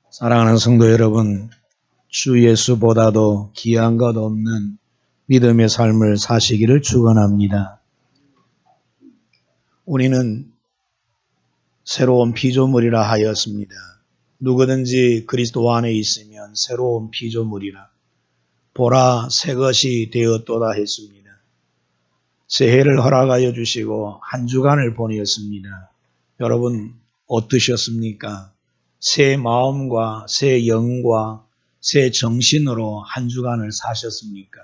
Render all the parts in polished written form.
사랑하는 성도 여러분, 주 예수보다도 귀한 것 없는 믿음의 삶을 사시기를 축원합니다. 우리는 새로운 피조물이라 하였습니다. 누구든지 그리스도 안에 있으면 새로운 피조물이라. 보라, 새 것이 되었도다 했습니다. 새해를 허락하여 주시고 한 주간을 보내었습니다. 여러분 어떠셨습니까? 새 마음과 새 영과 새 정신으로 한 주간을 사셨습니까?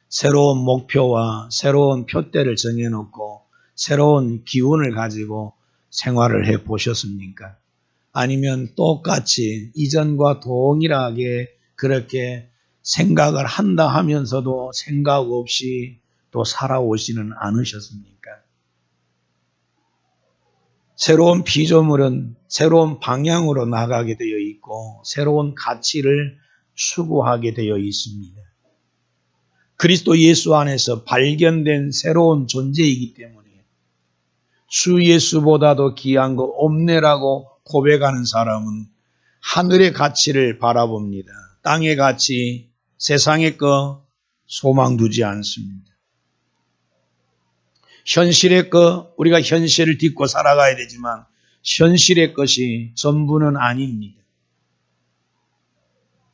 새로운 목표와 새로운 표대를 정해놓고 새로운 기운을 가지고 생활을 해 보셨습니까? 아니면 똑같이 이전과 동일하게 그렇게 생각을 한다 하면서도 생각 없이 또 살아오지는 않으셨습니까? 새로운 피조물은 새로운 방향으로 나가게 되어 있고 새로운 가치를 추구하게 되어 있습니다. 그리스도 예수 안에서 발견된 새로운 존재이기 때문에 주 예수보다도 귀한 거 없네라고 고백하는 사람은 하늘의 가치를 바라봅니다. 땅의 가치, 세상의 거 소망 두지 않습니다. 현실의 것, 우리가 현실을 딛고 살아가야 되지만 현실의 것이 전부는 아닙니다.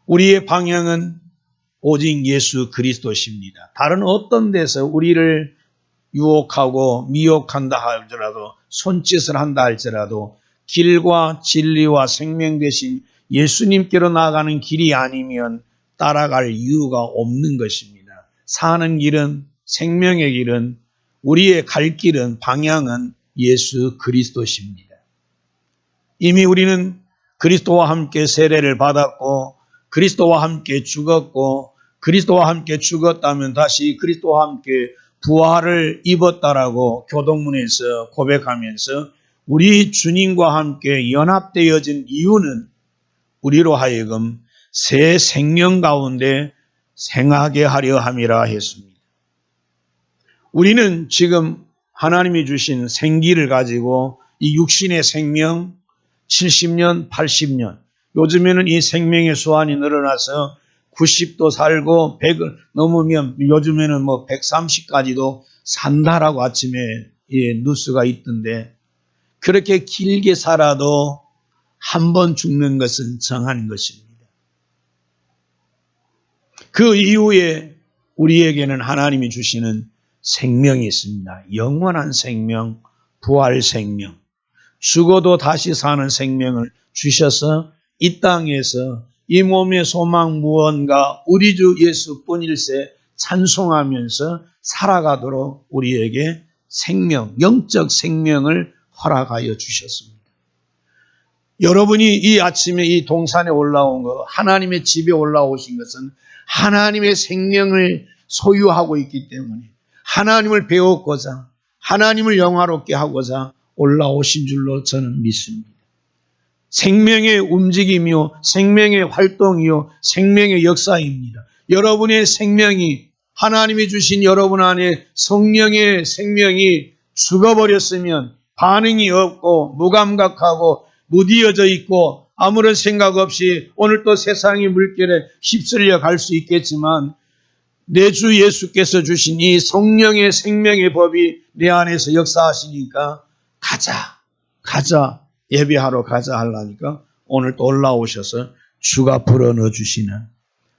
우리의 방향은 오직 예수 그리스도십니다. 다른 어떤 데서 우리를 유혹하고 미혹한다 할지라도 손짓을 한다 할지라도 길과 진리와 생명 되신 예수님께로 나아가는 길이 아니면 따라갈 이유가 없는 것입니다. 사는 길은 생명의 길은 우리의 갈 길은 방향은 예수 그리스도십니다. 이미 우리는 그리스도와 함께 세례를 받았고 그리스도와 함께 죽었고 그리스도와 함께 죽었다면 다시 그리스도와 함께 부활을 입었다라고 교동문에서 고백하면서 우리 주님과 함께 연합되어진 이유는 우리로 하여금 새 생명 가운데 생하게 하려 함이라 했습니다. 우리는 지금 하나님이 주신 생기를 가지고 이 육신의 생명 70년, 80년 요즘에는 이 생명의 수완이 늘어나서 90도 살고 100을 넘으면 요즘에는 130까지도 산다라고 아침에 뉴스가 있던데 그렇게 길게 살아도 한 번 죽는 것은 정한 것입니다. 그 이후에 우리에게는 하나님이 주시는 생명이 있습니다. 영원한 생명, 부활 생명, 죽어도 다시 사는 생명을 주셔서 이 땅에서 이 몸의 소망 무언가 우리 주 예수뿐일세 찬송하면서 살아가도록 우리에게 생명, 영적 생명을 허락하여 주셨습니다. 여러분이 이 아침에 이 동산에 올라온 것, 하나님의 집에 올라오신 것은 하나님의 생명을 소유하고 있기 때문에 하나님을 배웠고자 하나님을 영화롭게 하고자 올라오신 줄로 저는 믿습니다. 생명의 움직임이요 생명의 활동이요 생명의 역사입니다. 여러분의 생명이 하나님이 주신 여러분 안에 성령의 생명이 죽어버렸으면 반응이 없고 무감각하고 무디어져 있고 아무런 생각 없이 오늘 또 세상의 물결에 휩쓸려 갈 수 있겠지만 내 주 예수께서 주신 이 성령의 생명의 법이 내 안에서 역사하시니까 가자 예배하러 가자 하려니까 오늘 또 올라오셔서 주가 불어넣어 주시는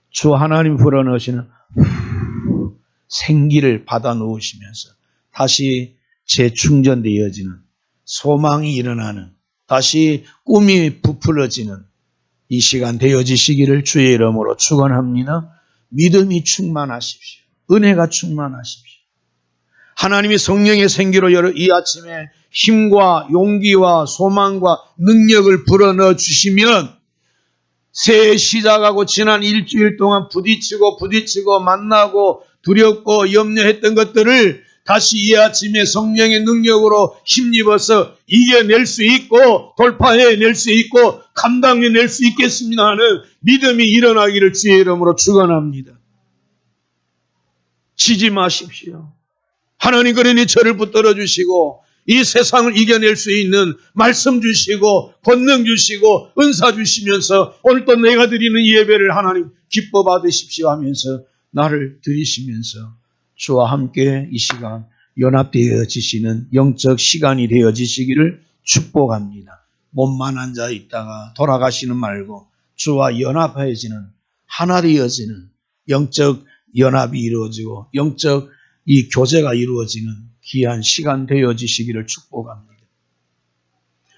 주 하나님 불어넣으시는 생기를 받아 놓으시면서 다시 재충전되어지는 소망이 일어나는 다시 꿈이 부풀어지는 이 시간 되어지시기를 주의 이름으로 축원합니다. 믿음이 충만하십시오. 은혜가 충만하십시오. 하나님이 성령의 생기로 이 아침에 힘과 용기와 소망과 능력을 불어넣어 주시면 새해 시작하고 지난 일주일 동안 부딪히고 만나고 두렵고 염려했던 것들을 다시 이 아침에 성령의 능력으로 힘입어서 이겨낼 수 있고 돌파해낼 수 있고 감당해낼 수 있겠습니다 하는 믿음이 일어나기를 주의 이름으로 축원합니다. 지지 마십시오. 하나님 그러니 저를 붙들어 주시고 이 세상을 이겨낼 수 있는 말씀 주시고 권능 주시고 은사 주시면서 오늘 또 내가 드리는 예배를 하나님 기뻐 받으십시오 하면서 나를 드리시면서 주와 함께 이 시간 연합되어지시는 영적 시간이 되어지시기를 축복합니다. 몸만 앉아 있다가 돌아가시는 말고 주와 연합해지는 하나 되어지는 영적 연합이 이루어지고 영적 이 교제가 이루어지는 귀한 시간 되어지시기를 축복합니다.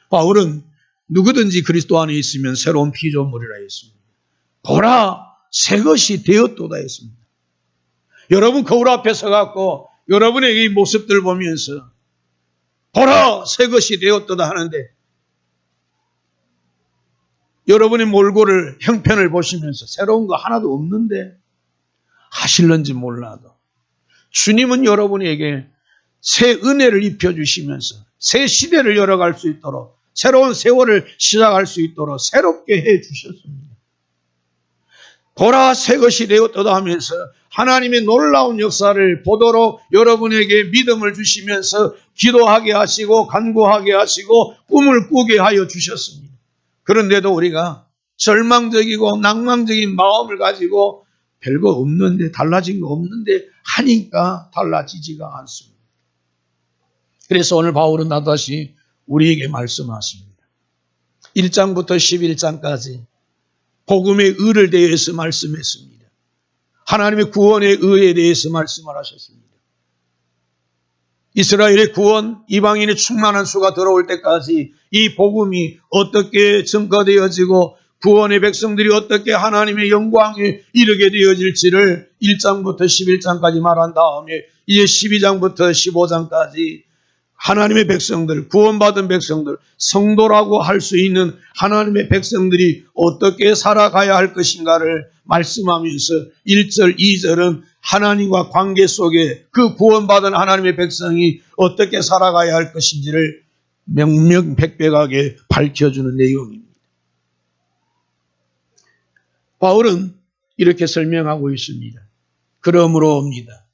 바울은 누구든지 그리스도 안에 있으면 새로운 피조물이라 했습니다. 보라 새 것이 되었도다 했습니다. 여러분 거울 앞에 서갖고 여러분의 이 모습들 보면서 보라 새 것이 되었도다 하는데 여러분의 몰골을 형편을 보시면서 새로운 거 하나도 없는데 하실런지 몰라도 주님은 여러분에게 새 은혜를 입혀주시면서 새 시대를 열어갈 수 있도록 새로운 세월을 시작할 수 있도록 새롭게 해주셨습니다. 보라 새 것이 되었도다 하면서 하나님의 놀라운 역사를 보도록 여러분에게 믿음을 주시면서 기도하게 하시고 간구하게 하시고 꿈을 꾸게 하여 주셨습니다. 그런데도 우리가 절망적이고 낭망적인 마음을 가지고 별거 없는데 달라진 거 없는데 하니까 달라지지가 않습니다. 그래서 오늘 바울은 나다시 우리에게 말씀하십니다. 1장부터 11장까지 복음의 의를 대해서 말씀했습니다. 하나님의 구원의 의에 대해서 말씀을 하셨습니다. 이스라엘의 구원, 이방인의 충만한 수가 들어올 때까지 이 복음이 어떻게 증거되어지고 구원의 백성들이 어떻게 하나님의 영광에 이르게 되어질지를 1장부터 11장까지 말한 다음에 이제 12장부터 15장까지 하나님의 백성들, 구원받은 백성들, 성도라고 할 수 있는 하나님의 백성들이 어떻게 살아가야 할 것인가를 말씀하면서 1절, 2절은 하나님과 관계 속에 그 구원받은 하나님의 백성이 어떻게 살아가야 할 것인지를 명명백백하게 밝혀주는 내용입니다. 바울은 이렇게 설명하고 있습니다. 그러므로입니다.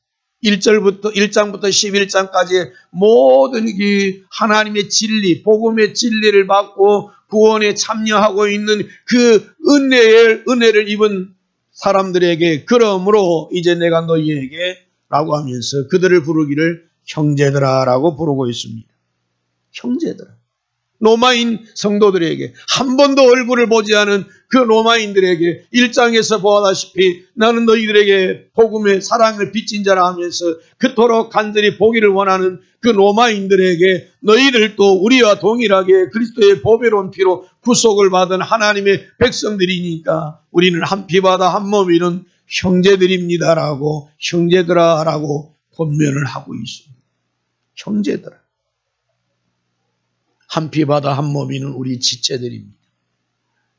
1장부터 11장까지의 모든 이 하나님의 진리, 복음의 진리를 받고 구원에 참여하고 있는 그 은혜를 입은 사람들에게 그러므로 이제 내가 너희에게 라고 하면서 그들을 부르기를 형제들아라고 부르고 있습니다. 형제들아. 로마인 성도들에게 한 번도 얼굴을 보지 않은 그 로마인들에게 1장에서 보았다시피 나는 너희들에게 복음의 사랑을 빚진 자라 하면서 그토록 간절히 보기를 원하는 그 로마인들에게 너희들도 우리와 동일하게 그리스도의 보배로운 피로 구속을 받은 하나님의 백성들이니까 우리는 한 피바다 한 몸이는 형제들입니다라고 형제들아라고 권면을 하고 있습니다. 형제들아. 한 피바다 한 몸이는 우리 지체들입니다.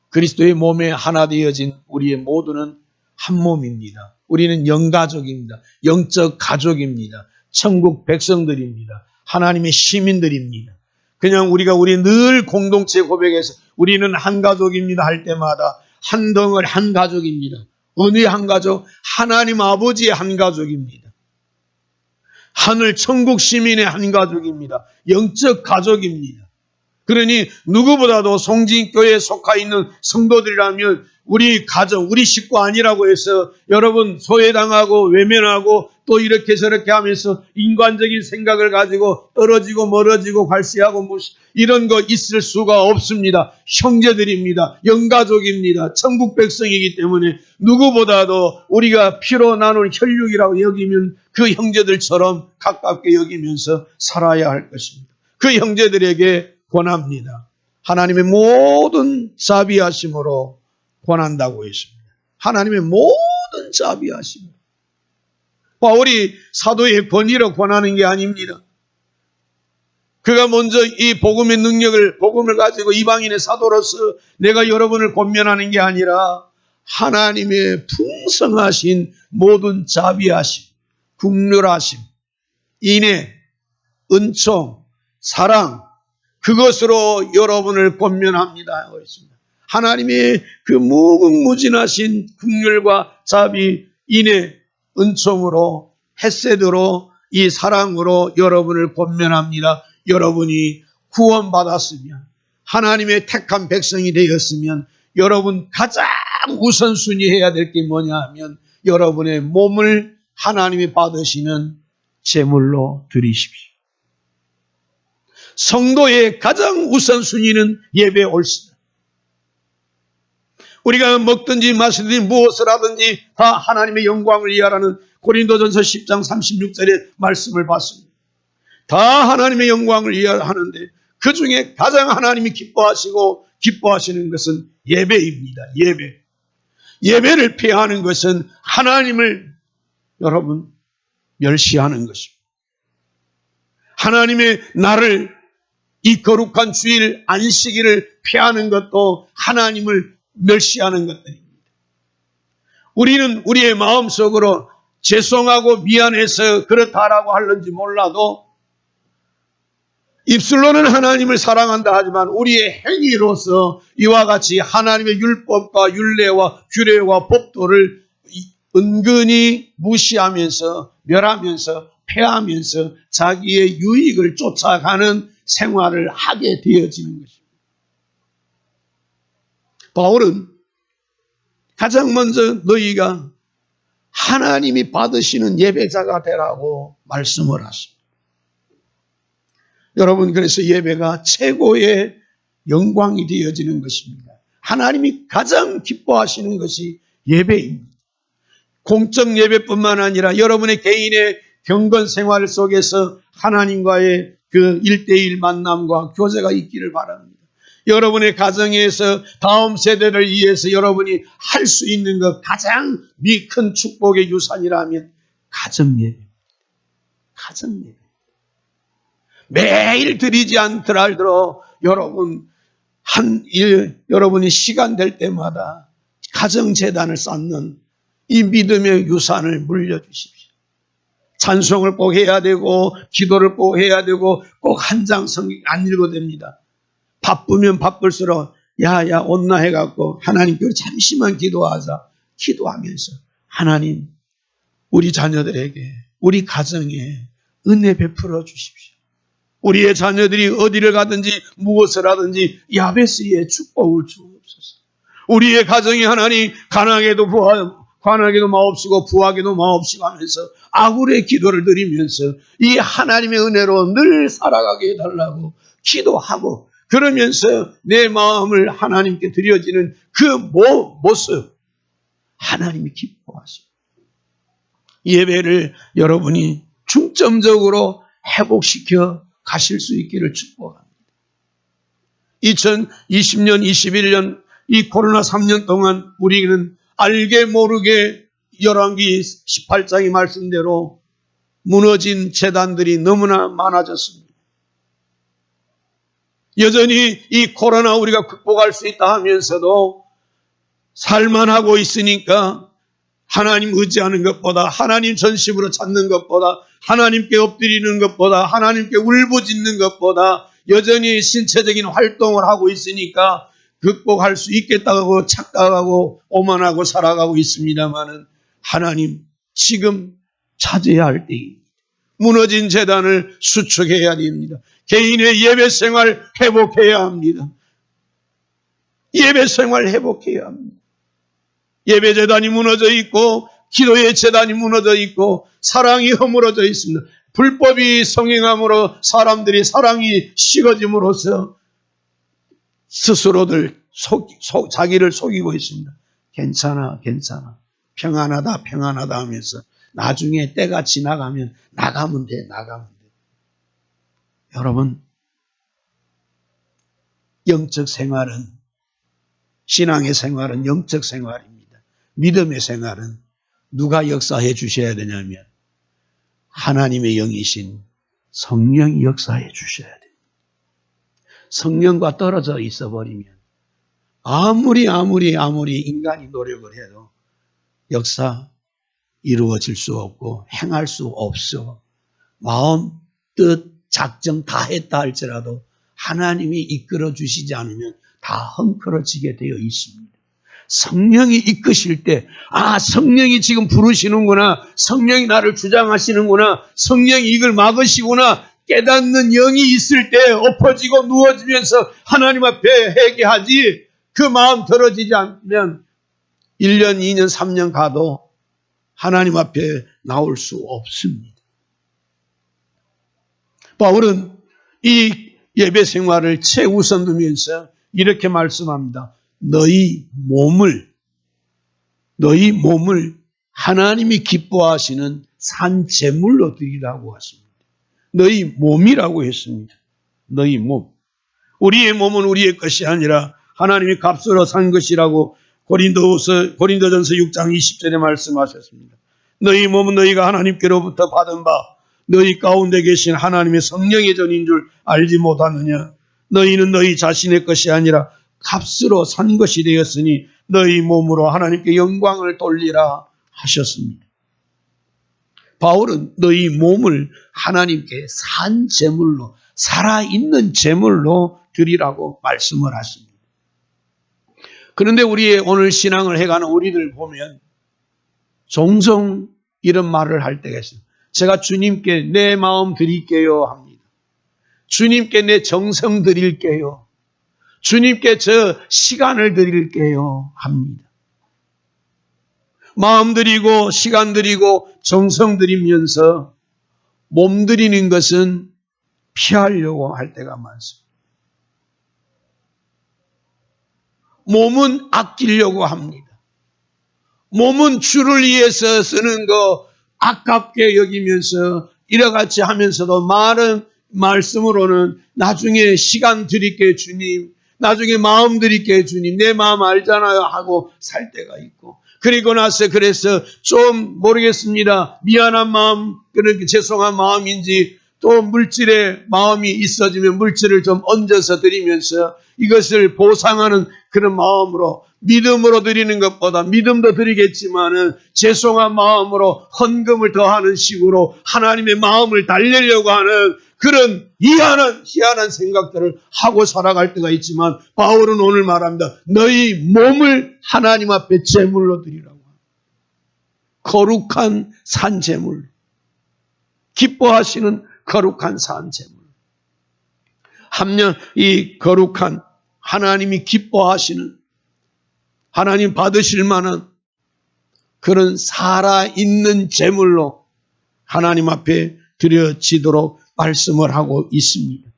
그리스도의 몸에 하나 되어진 우리의 모두는 한 몸입니다. 우리는 영가족입니다. 영적 가족입니다. 천국 백성들입니다. 하나님의 시민들입니다. 그냥 우리 늘 공동체 고백에서 우리는 한 가족입니다 할 때마다 한 덩어리 한 가족입니다. 어느 한 가족? 하나님 아버지의 한 가족입니다. 하늘 천국 시민의 한 가족입니다. 영적 가족입니다. 그러니 누구보다도 송진교회에 속하 있는 성도들이라면 우리 가정, 우리 식구 아니라고 해서 여러분 소외당하고 외면하고 또 이렇게 저렇게 하면서 인간적인 생각을 가지고 떨어지고 멀어지고 관시하고 이런 거 있을 수가 없습니다. 형제들입니다. 영가족입니다. 천국 백성이기 때문에 누구보다도 우리가 피로 나눌 혈육이라고 여기면 그 형제들처럼 가깝게 여기면서 살아야 할 것입니다. 그 형제들에게 권합니다. 하나님의 모든 자비하심으로 권한다고 했습니다. 하나님의 모든 자비하심으로. 바울이 사도의 권위로 권하는 게 아닙니다. 그가 먼저 이 복음의 능력을, 복음을 가지고 이방인의 사도로서 내가 여러분을 권면하는 게 아니라 하나님의 풍성하신 모든 자비하심, 긍휼하심, 인애, 은총, 사랑, 그것으로 여러분을 권면합니다. 하나님의 그 무궁무진하신 긍휼과 자비, 인애, 은총으로 헤세드로 이 사랑으로 여러분을 권면합니다. 여러분이 구원받았으면 하나님의 택한 백성이 되었으면 여러분 가장 우선순위 해야 될 게 뭐냐 하면 여러분의 몸을 하나님이 받으시는 제물로 드리십시오. 성도의 가장 우선순위는 예배에 옳습니다. 우리가 먹든지 마시든지 무엇을 하든지 다 하나님의 영광을 위하라는 고린도전서 10장 36절의 말씀을 봤습니다. 다 하나님의 영광을 위하하는데 그 중에 가장 하나님이 기뻐하시고 기뻐하시는 것은 예배입니다. 예배를 폐하는 것은 하나님을 여러분 멸시하는 것입니다. 하나님의 나를 이 거룩한 주일 안식일을 폐하는 것도 하나님을 멸시하는 것들입니다. 우리는 우리의 마음속으로 죄송하고 미안해서 그렇다라고 하는지 몰라도 입술로는 하나님을 사랑한다 하지만 우리의 행위로서 이와 같이 하나님의 율법과 율례와 규례와 법도를 은근히 무시하면서 멸하면서 폐하면서 자기의 유익을 쫓아가는 생활을 하게 되어지는 것입니다. 바울은 가장 먼저 너희가 하나님이 받으시는 예배자가 되라고 말씀을 하십니다. 여러분, 그래서 예배가 최고의 영광이 되어지는 것입니다. 하나님이 가장 기뻐하시는 것이 예배입니다. 공적 예배뿐만 아니라 여러분의 개인의 경건 생활 속에서 하나님과의 그 1:1 만남과 교제가 있기를 바랍니다. 여러분의 가정에서 다음 세대를 위해서 여러분이 할 수 있는 것 가장 큰 축복의 유산이라면 가정예배입니다. 가정예배. 매일 드리지 않더라도 여러분이 시간 될 때마다 가정재단을 쌓는 이 믿음의 유산을 물려주십시오. 찬송을 꼭 해야 되고 기도를 꼭 해야 되고 꼭 한 장 성경 안 읽어도 됩니다. 바쁘면 바쁠수록 야야 온나 해갖고 하나님께 잠시만 기도하면서 하나님 우리 자녀들에게 우리 가정에 은혜 베풀어 주십시오. 우리의 자녀들이 어디를 가든지 무엇을 하든지 야베스의 축복을 주옵소서. 우리의 가정이 하나님 가난하게도 마옵시고 부하게도 마옵시고 하면서 아굴의 기도를 드리면서 이 하나님의 은혜로 늘 살아가게 해달라고 기도하고 그러면서 내 마음을 하나님께 드려지는 그 모습 하나님이 기뻐하십니다. 예배를 여러분이 중점적으로 회복시켜 가실 수 있기를 축복합니다. 2020년, 21년 이 코로나 3년 동안 우리는 알게 모르게 열왕기 18장의 말씀대로 무너진 재단들이 너무나 많아졌습니다. 여전히 이 코로나 우리가 극복할 수 있다 하면서도 살만하고 있으니까 하나님 의지하는 것보다 하나님 전심으로 찾는 것보다 하나님께 엎드리는 것보다 하나님께 울부짖는 것보다 여전히 신체적인 활동을 하고 있으니까 극복할 수 있겠다고 착각하고 오만하고 살아가고 있습니다마는 하나님 지금 찾아야 할 때입니다. 무너진 재단을 수축해야 됩니다. 개인의 예배 생활 회복해야 합니다. 예배 생활 회복해야 합니다. 예배 재단이 무너져 있고 기도의 재단이 무너져 있고 사랑이 허물어져 있습니다. 불법이 성행함으로 사랑이 식어짐으로써 스스로들 자기를 속이고 있습니다. 괜찮아 평안하다 하면서 나중에 때가 지나가면 나가면 돼. 여러분, 영적 생활은 신앙의 생활은 영적 생활입니다. 믿음의 생활은 누가 역사해 주셔야 되냐면 하나님의 영이신 성령이 역사해 주셔야 돼요. 성령과 떨어져 있어 버리면 아무리 인간이 노력을 해도 역사 이루어질 수 없고 행할 수 없어. 마음, 뜻, 작정 다 했다 할지라도 하나님이 이끌어 주시지 않으면 다 헝클어지게 되어 있습니다. 성령이 이끄실 때, 성령이 지금 부르시는구나, 성령이 나를 주장하시는구나, 성령이 이걸 막으시구나, 깨닫는 영이 있을 때 엎어지고 누워지면서 하나님 앞에 회개하지, 그 마음 들어지지 않으면 1년, 2년, 3년 가도 하나님 앞에 나올 수 없습니다. 바울은 이 예배 생활을 최우선 두면서 이렇게 말씀합니다. 너희 몸을 하나님이 기뻐하시는 산 제물로 드리라고 하십니다. 너희 몸이라고 했습니다. 너희 몸. 우리의 몸은 우리의 것이 아니라 하나님이 값으로 산 것이라고 고린도전서 6장 20절에 말씀하셨습니다. 너희 몸은 너희가 하나님께로부터 받은 바 너희 가운데 계신 하나님의 성령의 전인 줄 알지 못하느냐. 너희는 너희 자신의 것이 아니라 값으로 산 것이 되었으니 너희 몸으로 하나님께 영광을 돌리라 하셨습니다. 바울은 너희 몸을 하나님께 산 제물로, 살아있는 제물로 드리라고 말씀을 하십니다. 그런데 우리의 오늘 신앙을 해가는 우리들 보면 종종 이런 말을 할 때가 있어요. 제가 주님께 내 마음 드릴게요 합니다. 주님께 내 정성 드릴게요. 주님께 저 시간을 드릴게요 합니다. 마음 드리고 시간 드리고 정성 드리면서 몸 드리는 것은 피하려고 할 때가 많습니다. 몸은 아끼려고 합니다. 몸은 주를 위해서 쓰는 거 아깝게 여기면서 이러같이 하면서도 말은 말씀으로는 나중에 시간 드릴게요 주님, 나중에 마음 드릴게요 주님, 내 마음 알잖아요 하고 살 때가 있고, 그리고 나서 그래서 좀 모르겠습니다. 미안한 마음, 그렇게 죄송한 마음인지 또 물질의 마음이 있어지면 물질을 좀 얹어서 드리면서 이것을 보상하는 그런 마음으로, 믿음으로 드리는 것보다 믿음도 드리겠지만은 죄송한 마음으로 헌금을 더하는 식으로 하나님의 마음을 달래려고 하는 그런 희한한 생각들을 하고 살아갈 때가 있지만, 바울은 오늘 말합니다. 너희 몸을 하나님 앞에 제물로 드리라고. 거룩한 산제물, 기뻐하시는 거룩한 산제물. 이 거룩한 하나님이 기뻐하시는, 하나님 받으실 만한 그런 살아있는 제물로 하나님 앞에 드려지도록 말씀을 하고 있습니다.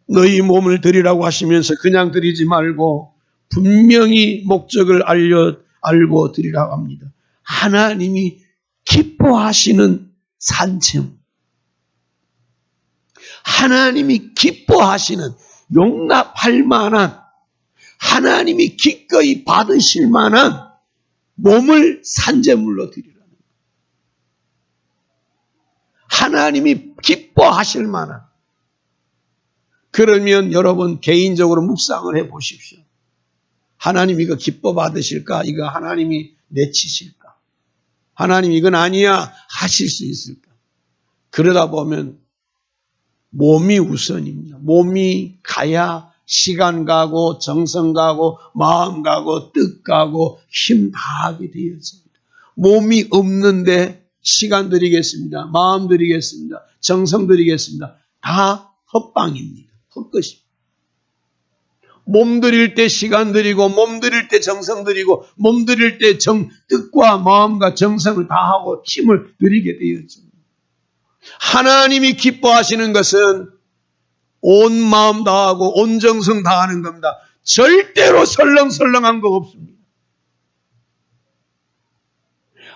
너희 몸을 드리라고 하시면서 그냥 드리지 말고 분명히 목적을 알고 드리라고 합니다. 하나님이 기뻐하시는 산제물, 하나님이 기뻐하시는, 용납할 만한, 하나님이 기꺼이 받으실 만한 몸을 산제물로 드리라는 거예요. 하나님이 기뻐하실 만한. 그러면 여러분 개인적으로 묵상을 해 보십시오. 하나님 이거 기뻐 받으실까? 이거 하나님이 내치실까? 하나님 이건 아니야 하실 수 있을까? 그러다 보면 몸이 우선입니다. 몸이 가야 시간 가고 정성 가고 마음 가고 뜻 가고 힘 다하게 되었습니다. 몸이 없는데 시간 드리겠습니다. 마음 드리겠습니다. 정성 드리겠습니다. 다 헛방입니다. 헛것입니다. 몸 드릴 때 시간 드리고, 몸 드릴 때 정성 드리고, 몸 드릴 때 뜻과 마음과 정성을 다하고 힘을 드리게 되었습니다. 하나님이 기뻐하시는 것은 온 마음 다하고 온 정성 다하는 겁니다. 절대로 설렁설렁한 거 없습니다.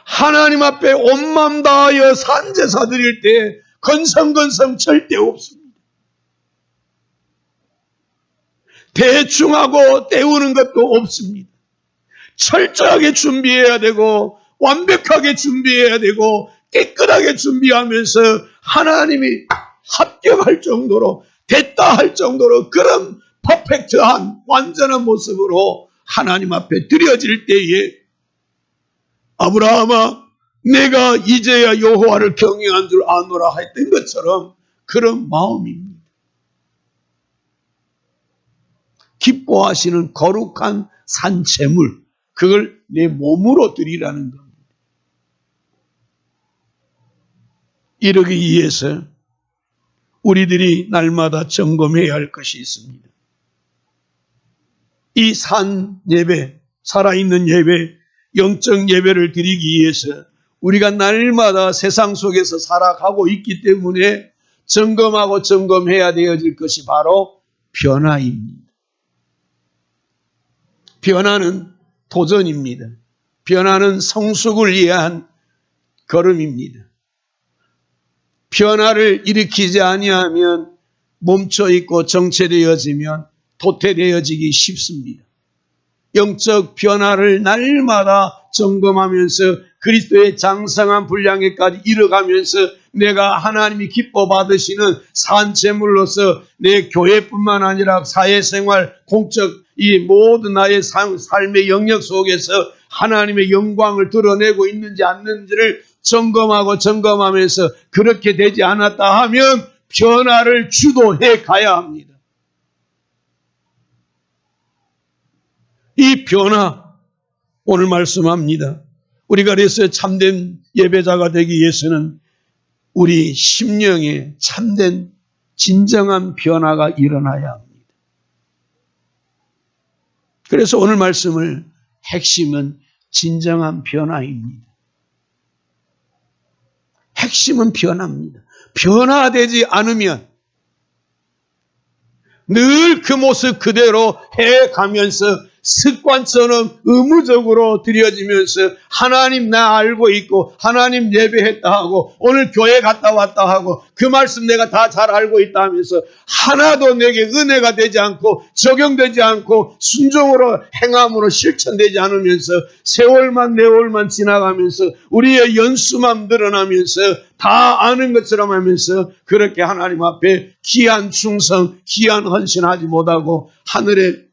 하나님 앞에 온 마음 다하여 산제사 드릴 때 건성건성 절대 없습니다. 대충하고 때우는 것도 없습니다. 철저하게 준비해야 되고 완벽하게 준비해야 되고 깨끗하게 준비하면서 하나님이 합격할 정도로, 됐다 할 정도로 그런 퍼펙트한 완전한 모습으로 하나님 앞에 드려질 때에, 아브라함아 내가 이제야 여호와를 경외한 줄 아노라 했던 것처럼 그런 마음입니다. 기뻐하시는 거룩한 산제물, 그걸 내 몸으로 드리라는 겁니다. 이르기 위해서 우리들이 날마다 점검해야 할 것이 있습니다. 이 산 예배, 살아있는 예배, 영적 예배를 드리기 위해서 우리가 날마다 세상 속에서 살아가고 있기 때문에 점검하고 점검해야 되어질 것이 바로 변화입니다. 변화는 도전입니다. 변화는 성숙을 위한 걸음입니다. 변화를 일으키지 아니하면 멈춰있고 정체되어지면 도태되어지기 쉽습니다. 영적 변화를 날마다 점검하면서 그리스도의 장성한 분량에까지 이뤄가면서 내가 하나님이 기뻐 받으시는 산 제물로서 내 교회뿐만 아니라 사회생활, 공적 이 모든 나의 삶의 영역 속에서 하나님의 영광을 드러내고 있는지 않는지를 점검하면서 그렇게 되지 않았다 하면 변화를 주도해 가야 합니다. 이 변화, 오늘 말씀합니다. 우리가 그래서 참된 예배자가 되기 위해서는 우리 심령에 참된 진정한 변화가 일어나야 합니다. 그래서 오늘 말씀을 핵심은 진정한 변화입니다. 핵심은 변화입니다. 변화되지 않으면 늘 그 모습 그대로 해가면서 습관처럼 의무적으로 드려지면서 하나님 나 알고 있고 하나님 예배했다 하고 오늘 교회 갔다 왔다 하고 그 말씀 내가 다 잘 알고 있다 하면서 하나도 내게 은혜가 되지 않고 적용되지 않고 순종으로 행함으로 실천되지 않으면서 세월만 지나가면서 우리의 연수만 늘어나면서 다 아는 것처럼 하면서 그렇게 하나님 앞에 귀한 충성, 귀한 헌신하지 못하고 하늘의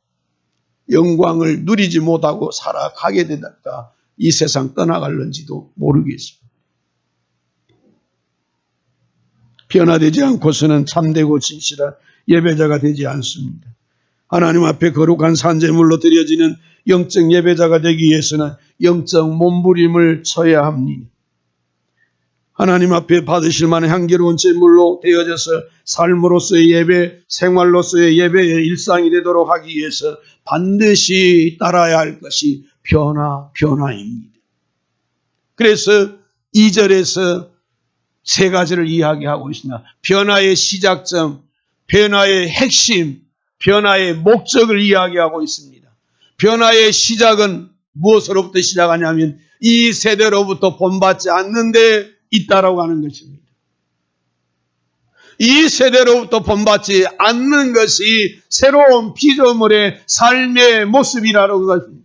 영광을 누리지 못하고 살아가게 되다가 이 세상 떠나갈는지도 모르겠습니다. 변화되지 않고서는 참되고 진실한 예배자가 되지 않습니다. 하나님 앞에 거룩한 산제물로 드려지는 영적 예배자가 되기 위해서는 영적 몸부림을 쳐야 합니다. 하나님 앞에 받으실 만한 향기로운 제물로 되어져서 삶으로서의 예배, 생활로서의 예배의 일상이 되도록 하기 위해서 반드시 따라야 할 것이 변화입니다. 그래서 2절에서 세 가지를 이야기하고 있습니다. 변화의 시작점, 변화의 핵심, 변화의 목적을 이야기하고 있습니다. 변화의 시작은 무엇으로부터 시작하냐면 이 세대로부터 본받지 않는데 있다라고 하는 것입니다. 이 세대로부터 본받지 않는 것이 새로운 피조물의 삶의 모습이라고 것입니다.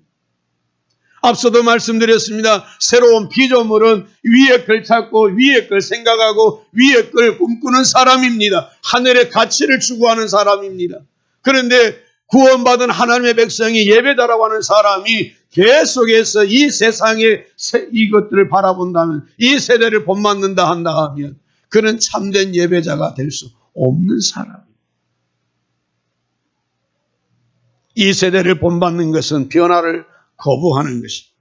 앞서도 말씀드렸습니다. 새로운 피조물은 위에 걸 찾고 위에 걸 생각하고 위에 걸 꿈꾸는 사람입니다. 하늘의 가치를 추구하는 사람입니다. 그런데 구원받은 하나님의 백성이 예배자라고 하는 사람이 계속해서 이 세상의 이것들을 바라본다면 이 세대를 본받는다 한다 하면 그는 참된 예배자가 될 수 없는 사람입니다. 이 세대를 본받는 것은 변화를 거부하는 것입니다.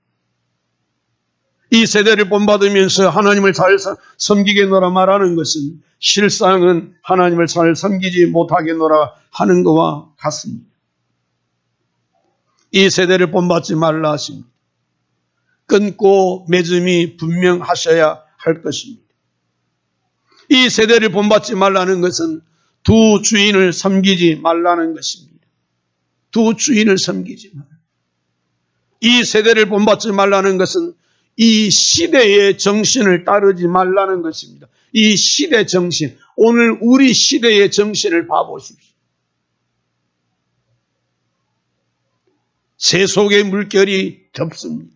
이 세대를 본받으면서 하나님을 잘 섬기겠노라 말하는 것은 실상은 하나님을 잘 섬기지 못하겠노라 하는 것과 같습니다. 이 세대를 본받지 말라 하십니다. 끊고 맺음이 분명하셔야 할 것입니다. 이 세대를 본받지 말라는 것은 두 주인을 섬기지 말라는 것입니다. 두 주인을 섬기지 말라. 이 세대를 본받지 말라는 것은 이 시대의 정신을 따르지 말라는 것입니다. 이 시대 정신, 오늘 우리 시대의 정신을 봐보십시오. 세속의 물결이 덮습니다.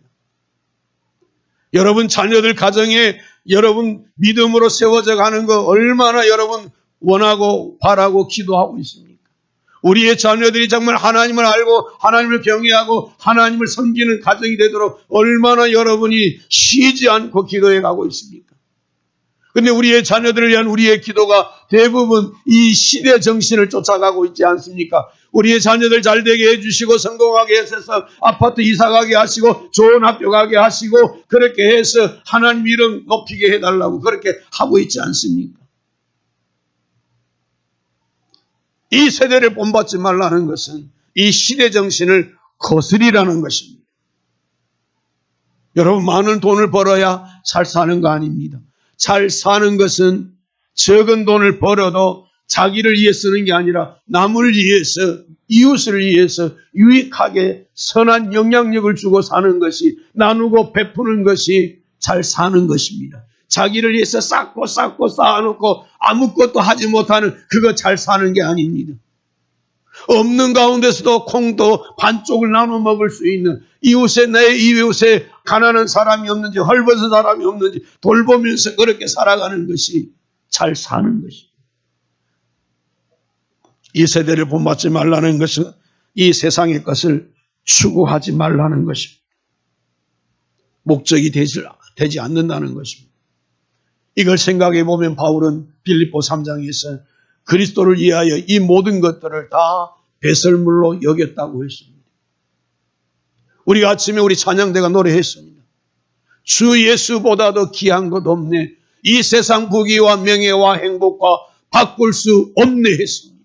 여러분 자녀들 가정에 여러분 믿음으로 세워져 가는 거 얼마나 여러분 원하고 바라고 기도하고 있습니까? 우리의 자녀들이 정말 하나님을 알고 하나님을 경외하고 하나님을 섬기는 가정이 되도록 얼마나 여러분이 쉬지 않고 기도해 가고 있습니까? 그런데 우리의 자녀들을 위한 우리의 기도가 대부분 이 시대 정신을 쫓아가고 있지 않습니까? 우리의 자녀들 잘 되게 해주시고 성공하게 해서 아파트 이사 가게 하시고 좋은 학교 가게 하시고 그렇게 해서 하나님 이름 높이게 해달라고 그렇게 하고 있지 않습니까? 이 세대를 본받지 말라는 것은 이 시대 정신을 거스리라는 것입니다. 여러분, 많은 돈을 벌어야 잘 사는 거 아닙니다. 잘 사는 것은 적은 돈을 벌어도 자기를 위해 쓰는 게 아니라 남을 위해서, 이웃을 위해서 유익하게 선한 영향력을 주고 사는 것이, 나누고 베푸는 것이 잘 사는 것입니다. 자기를 위해서 쌓고 쌓아놓고 아무것도 하지 못하는 그거 잘 사는 게 아닙니다. 없는 가운데서도 콩도 반쪽을 나눠 먹을 수 있는, 내 이웃에 가난한 사람이 없는지 헐벗은 사람이 없는지 돌보면서 그렇게 살아가는 것이 잘 사는 것입니다. 이 세대를 본받지 말라는 것은 이 세상의 것을 추구하지 말라는 것입니다. 목적이 되지 않는다는 것입니다. 이걸 생각해 보면 바울은 빌립보 3장에서 그리스도를 위하여 이 모든 것들을 다 배설물로 여겼다고 했습니다. 우리가 아침에 우리 찬양대가 노래했습니다. 주 예수보다도 귀한 것 없네. 이 세상 부귀와 명예와 행복과 바꿀 수 없네 했습니다.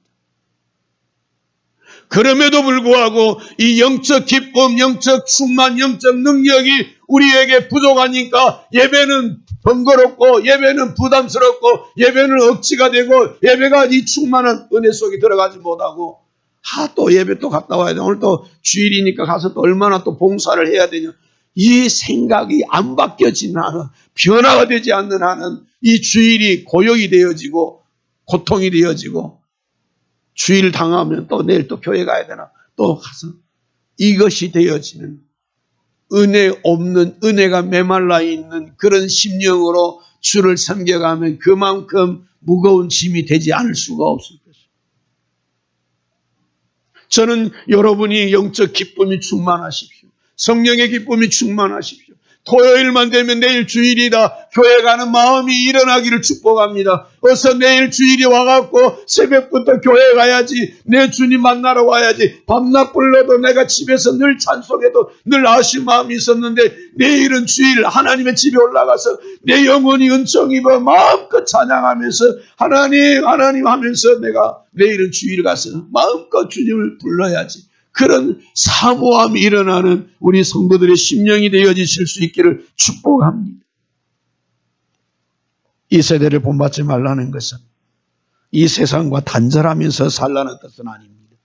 그럼에도 불구하고 이 영적 기쁨, 영적 충만, 영적 능력이 우리에게 부족하니까 예배는 번거롭고 예배는 부담스럽고 예배는 억지가 되고 예배가 이 충만한 은혜 속에 들어가지 못하고 또 예배 또 갔다 와야 돼. 오늘 또 주일이니까 가서 또 얼마나 또 봉사를 해야 되냐. 이 생각이 안 바뀌어지는 한은, 변화가 되지 않는 한은 이 주일이 고역이 되어지고 고통이 되어지고 주일 당하면 또 내일 또 교회 가야 되나 또 가서 이것이 되어지는 은혜 없는, 은혜가 메말라 있는 그런 심령으로 주를 섬겨가면 그만큼 무거운 짐이 되지 않을 수가 없을 것입니다. 저는 여러분이 영적 기쁨이 충만하십시오. 성령의 기쁨이 충만하십시오. 토요일만 되면 내일 주일이다. 교회 가는 마음이 일어나기를 축복합니다. 어서 내일 주일이 와갖고 새벽부터 교회 가야지. 내 주님 만나러 와야지. 밤낮 불러도 내가 집에서 늘 찬송해도 늘 아쉬운 마음이 있었는데 내일은 주일 하나님의 집에 올라가서 내 영혼이 은총 입어 마음껏 찬양하면서 하나님 하면서 내가 내일은 주일 가서 마음껏 주님을 불러야지. 그런 사모함이 일어나는 우리 성도들의 심령이 되어지실 수 있기를 축복합니다. 이 세대를 본받지 말라는 것은 이 세상과 단절하면서 살라는 뜻은 아닙니다.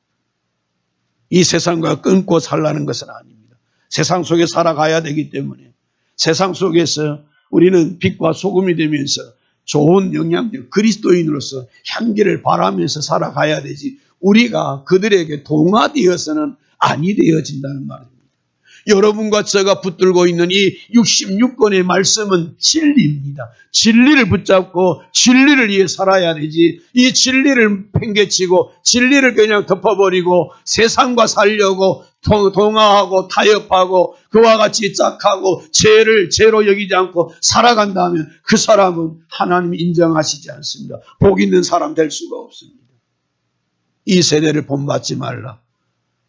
이 세상과 끊고 살라는 것은 아닙니다. 세상 속에 살아가야 되기 때문에 세상 속에서 우리는 빛과 소금이 되면서 좋은 영향력, 그리스도인으로서 향기를 바라면서 살아가야 되지 우리가 그들에게 동화되어서는 아니 되어진다는 말입니다. 여러분과 제가 붙들고 있는 이 66권의 말씀은 진리입니다. 진리를 붙잡고 진리를 위해 살아야 되지 이 진리를 팽개치고 진리를 그냥 덮어버리고 세상과 살려고 동화하고 타협하고 그와 같이 짝하고 죄를 죄로 여기지 않고 살아간다면 그 사람은 하나님이 인정하시지 않습니다. 복 있는 사람 될 수가 없습니다. 이 세대를 본받지 말라.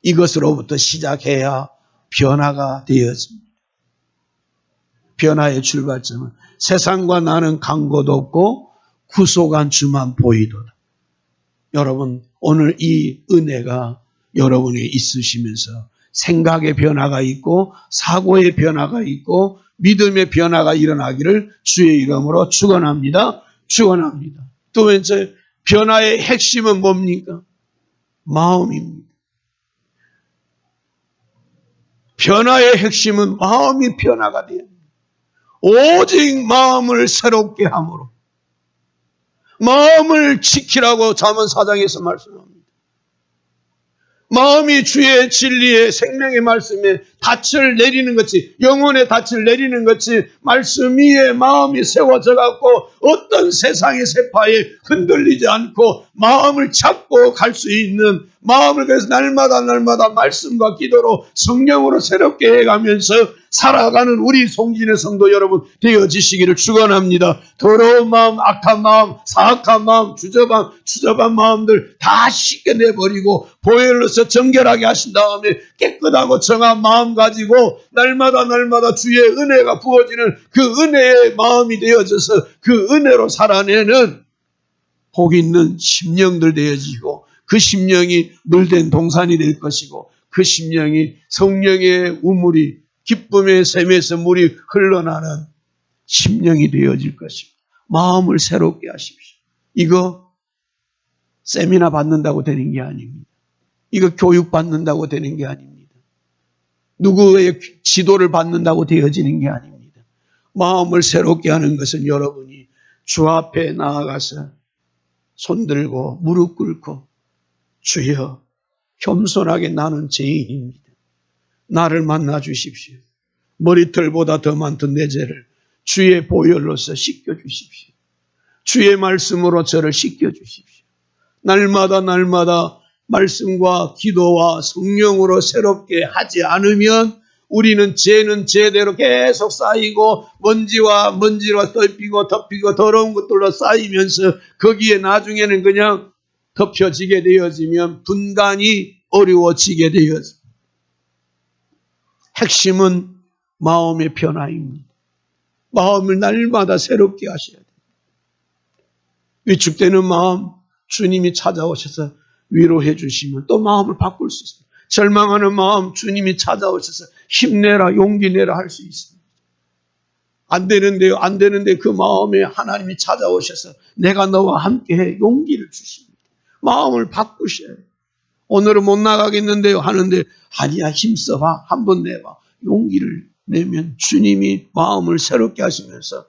이것으로부터 시작해야 변화가 되어집니다. 변화의 출발점은 세상과 나는 강고도 없고 구속한 주만 보이도다. 여러분 오늘 이 은혜가 여러분이 있으시면서 생각의 변화가 있고 사고의 변화가 있고 믿음의 변화가 일어나기를 주의 이름으로 축원합니다. 축원합니다. 또 번째 변화의 핵심은 뭡니까? 마음입니다. 변화의 핵심은 마음이 변화가 돼야 합니다. 오직 마음을 새롭게 함으로 마음을 지키라고 잠언 4장에서 말씀합니다. 마음이 주의 진리의 생명의 말씀에 닻을 내리는 것이 영혼의 닻을 내리는 것이 말씀 위에 마음이 세워져 갖고 어떤 세상의 세파에 흔들리지 않고 마음을 잡고 갈 수 있는 마음을 그래서 날마다 말씀과 기도로 성령으로 새롭게 해가면서 살아가는 우리 송진의 성도 여러분 되어지시기를 축원합니다. 더러운 마음, 악한 마음, 사악한 마음, 주저한 마음들 다 씻겨내버리고 보혈로서 정결하게 하신 다음에 깨끗하고 정한 마음 가지고 날마다 주의 은혜가 부어지는 그 은혜의 마음이 되어져서 그 은혜로 살아내는 복 있는 심령들 되어지고 그 심령이 물된 동산이 될 것이고 그 심령이 성령의 우물이 기쁨의 샘에서 물이 흘러나는 심령이 되어질 것입니다. 마음을 새롭게 하십시오. 이거 세미나 받는다고 되는 게 아닙니다. 이거 교육 받는다고 되는 게 아닙니다. 누구의 지도를 받는다고 되어지는 게 아닙니다. 마음을 새롭게 하는 것은 여러분이 주 앞에 나아가서 손들고 무릎 꿇고 주여 겸손하게 나는 죄인입니다. 나를 만나 주십시오. 머리털보다 더 많던 내 죄를 주의 보혈로서 씻겨 주십시오. 주의 말씀으로 저를 씻겨 주십시오. 날마다 말씀과 기도와 성령으로 새롭게 하지 않으면 우리는 죄는 죄대로 계속 쌓이고 먼지와 덮이고 더러운 것들로 쌓이면서 거기에 나중에는 그냥 덮여지게 되어지면 분간이 어려워지게 되어집니다. 핵심은 마음의 변화입니다. 마음을 날마다 새롭게 하셔야 돼요. 위축되는 마음 주님이 찾아오셔서 위로해 주시면 또 마음을 바꿀 수 있습니다. 절망하는 마음 주님이 찾아오셔서 힘내라 용기 내라 할 수 있습니다. 안 되는데 그 마음에 하나님이 찾아오셔서 내가 너와 함께해 용기를 주십니다. 마음을 바꾸셔야 해요. 오늘은 못 나가겠는데요 하는데 아니야 힘써봐 한번 내봐 용기를 내면 주님이 마음을 새롭게 하시면서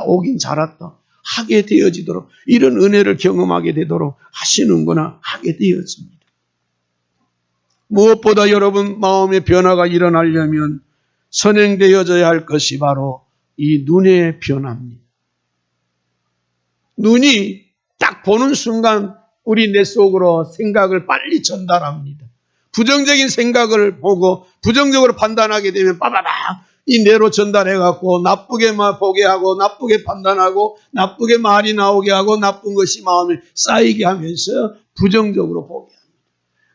오긴 잘했다 하게 되어지도록 이런 은혜를 경험하게 되도록 하시는구나 하게 되어집니다. 무엇보다 여러분 마음의 변화가 일어나려면 선행되어져야 할 것이 바로 이 눈의 변화입니다. 눈이 딱 보는 순간 우리 내 속으로 생각을 빨리 전달합니다. 부정적인 생각을 보고 부정적으로 판단하게 되면 빠바박 이 뇌로 전달해갖고 나쁘게만 보게 하고 나쁘게 판단하고 나쁘게 말이 나오게 하고 나쁜 것이 마음에 쌓이게 하면서 부정적으로 보게 합니다.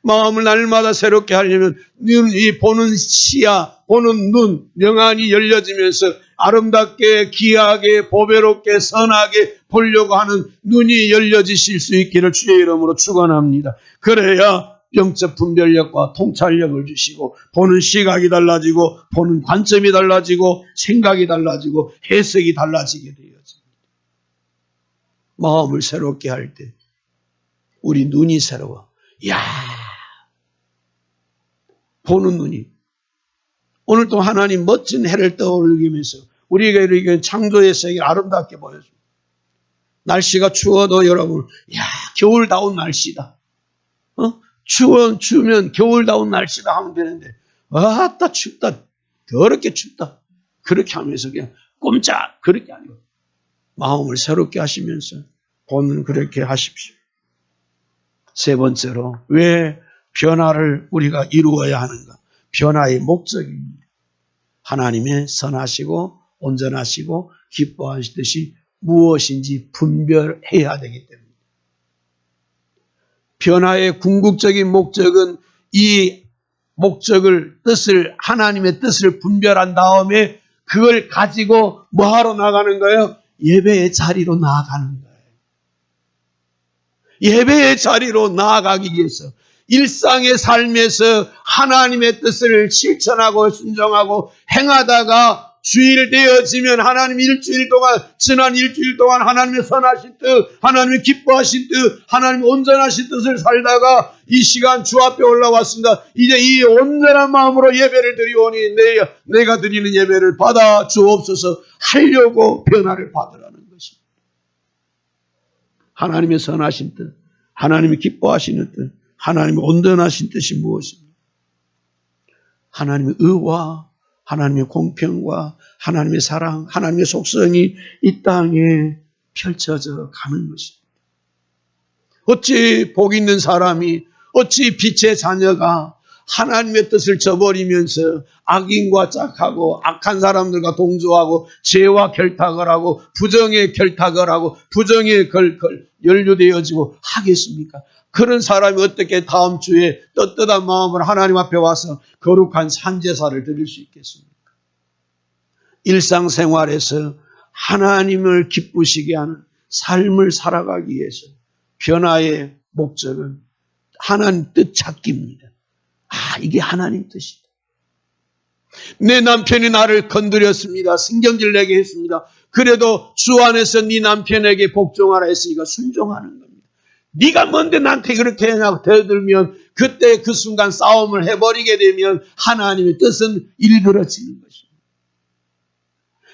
마음을 날마다 새롭게 하려면 이 보는 시야, 보는 눈, 영안이 열려지면서 아름답게, 귀하게, 보배롭게, 선하게 보려고 하는 눈이 열려지실 수 있기를 주의 이름으로 축원합니다. 그래야 영적 분별력과 통찰력을 주시고 보는 시각이 달라지고 보는 관점이 달라지고 생각이 달라지고 해석이 달라지게 되어집니다. 마음을 새롭게 할 때 우리 눈이 새로워. 이야, 보는 눈이. 오늘 또 하나님 멋진 해를 떠올리면서 우리에게 이렇게 창조의 세계 아름답게 보여줍니다. 날씨가 추워도 여러분, 이야, 겨울다운 날씨다. 추우면 겨울다운 날씨다 하면 되는데, 아따, 춥다. 더럽게 춥다. 그렇게 하면서 그냥 꼼짝, 그렇게 아니고, 마음을 새롭게 하시면서 보는 그렇게 하십시오. 세 번째로, 왜 변화를 우리가 이루어야 하는가? 변화의 목적입니다. 하나님의 선하시고, 온전하시고, 기뻐하시듯이 무엇인지 분별해야 되기 때문에. 변화의 궁극적인 목적은 이 하나님의 뜻을 분별한 다음에 그걸 가지고 뭐하러 나가는 거예요? 예배의 자리로 나아가는 거예요. 예배의 자리로 나아가기 위해서 일상의 삶에서 하나님의 뜻을 실천하고 순종하고 행하다가 주일 되어지면 하나님 지난 일주일 동안 하나님의 선하신 뜻, 하나님의 기뻐하신 뜻, 하나님의 온전하신 뜻을 살다가 이 시간 주 앞에 올라왔습니다. 이제 이 온전한 마음으로 예배를 드리오니 내가 드리는 예배를 받아 주옵소서 하려고 변화를 받으라는 것입니다. 하나님의 선하신 뜻, 하나님의 기뻐하시는 뜻, 하나님의 온전하신 뜻이 무엇입니까? 하나님의 의와 하나님의 공평과 하나님의 사랑, 하나님의 속성이 이 땅에 펼쳐져 가는 것입니다. 어찌 복 있는 사람이, 어찌 빛의 자녀가 하나님의 뜻을 저버리면서 악인과 짝하고 악한 사람들과 동조하고 죄와 결탁을 하고 부정에 결탁을 하고 부정에 연루되어지고 하겠습니까? 그런 사람이 어떻게 다음 주에 떳떳한 마음으로 하나님 앞에 와서 거룩한 산제사를 드릴 수 있겠습니까? 일상생활에서 하나님을 기쁘시게 하는 삶을 살아가기 위해서 변화의 목적은 하나님 뜻 찾기입니다. 이게 하나님 뜻이다. 내 남편이 나를 건드렸습니다. 신경질 내게 했습니다. 그래도 주 안에서 네 남편에게 복종하라 했으니까 순종하는 겁니다. 네가 뭔데 나한테 그렇게 하냐고 대들면 그때 그 순간 싸움을 해버리게 되면 하나님의 뜻은 일그러지는 것입니다.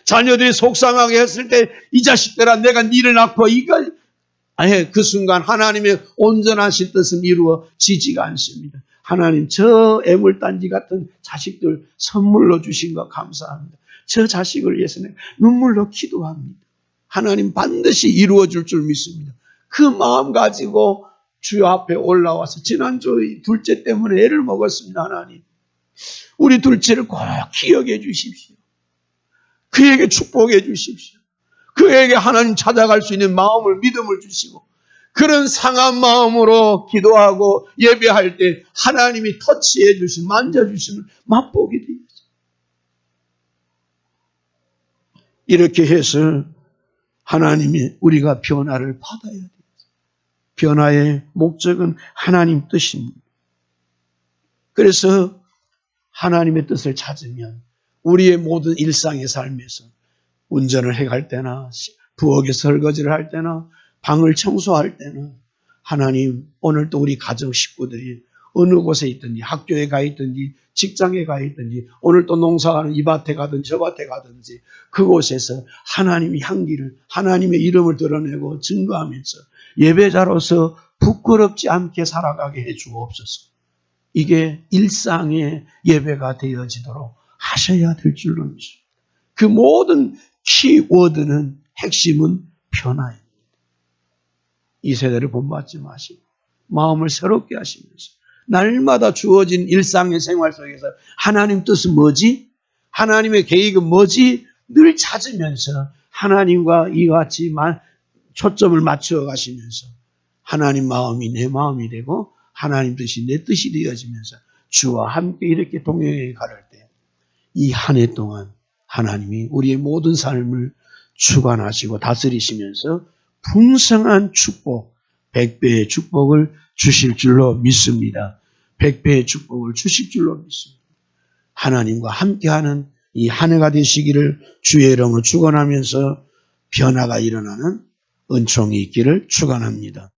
자녀들이 속상하게 했을 때 이 자식들아 내가 니를 낳고 이걸 그 순간 하나님의 온전하신 뜻은 이루어지지가 않습니다. 하나님 저 애물단지 같은 자식들 선물로 주신 거 감사합니다. 저 자식을 위해서 내가 눈물로 기도합니다. 하나님 반드시 이루어줄 줄 믿습니다. 그 마음 가지고 주여 앞에 올라와서 지난주 둘째 때문에 애를 먹었습니다. 하나님 우리 둘째를 꼭 기억해 주십시오. 그에게 축복해 주십시오. 그에게 하나님 찾아갈 수 있는 마음을 믿음을 주시고 그런 상한 마음으로 기도하고 예배할 때 하나님이 터치해 주신 만져주심을 맛보게 되죠. 이렇게 해서 하나님이 우리가 변화를 받아야 돼요. 변화의 목적은 하나님 뜻입니다. 그래서 하나님의 뜻을 찾으면 우리의 모든 일상의 삶에서 운전을 해갈 때나 부엌에 설거지를 할 때나 방을 청소할 때나 하나님 오늘도 우리 가정 식구들이 어느 곳에 있든지 학교에 가 있든지 직장에 가 있든지 오늘 또 농사하는 이 밭에 가든지 저 밭에 가든지 그곳에서 하나님의 향기를 하나님의 이름을 드러내고 증거하면서 예배자로서 부끄럽지 않게 살아가게 해 주옵소서. 이게 일상의 예배가 되어지도록 하셔야 될 줄로 믿습니다. 그 모든 키워드는 핵심은 변화입니다. 이 세대를 본받지 마시고 마음을 새롭게 하시면서 날마다 주어진 일상의 생활 속에서 하나님 뜻은 뭐지? 하나님의 계획은 뭐지? 늘 찾으면서 하나님과 이와 같이 초점을 맞추어 가시면서 하나님 마음이 내 마음이 되고 하나님 뜻이 내 뜻이 되어지면서 주와 함께 이렇게 동행해 갈 때 이 한 해 동안 하나님이 우리의 모든 삶을 주관하시고 다스리시면서 풍성한 축복, 100배의 축복을 주실 줄로 믿습니다. 100배의 축복을 주실 줄로 믿습니다. 하나님과 함께하는 이 한 해가 되시기를 주의 이름으로 축원하면서 변화가 일어나는 은총이 있기를 축원합니다.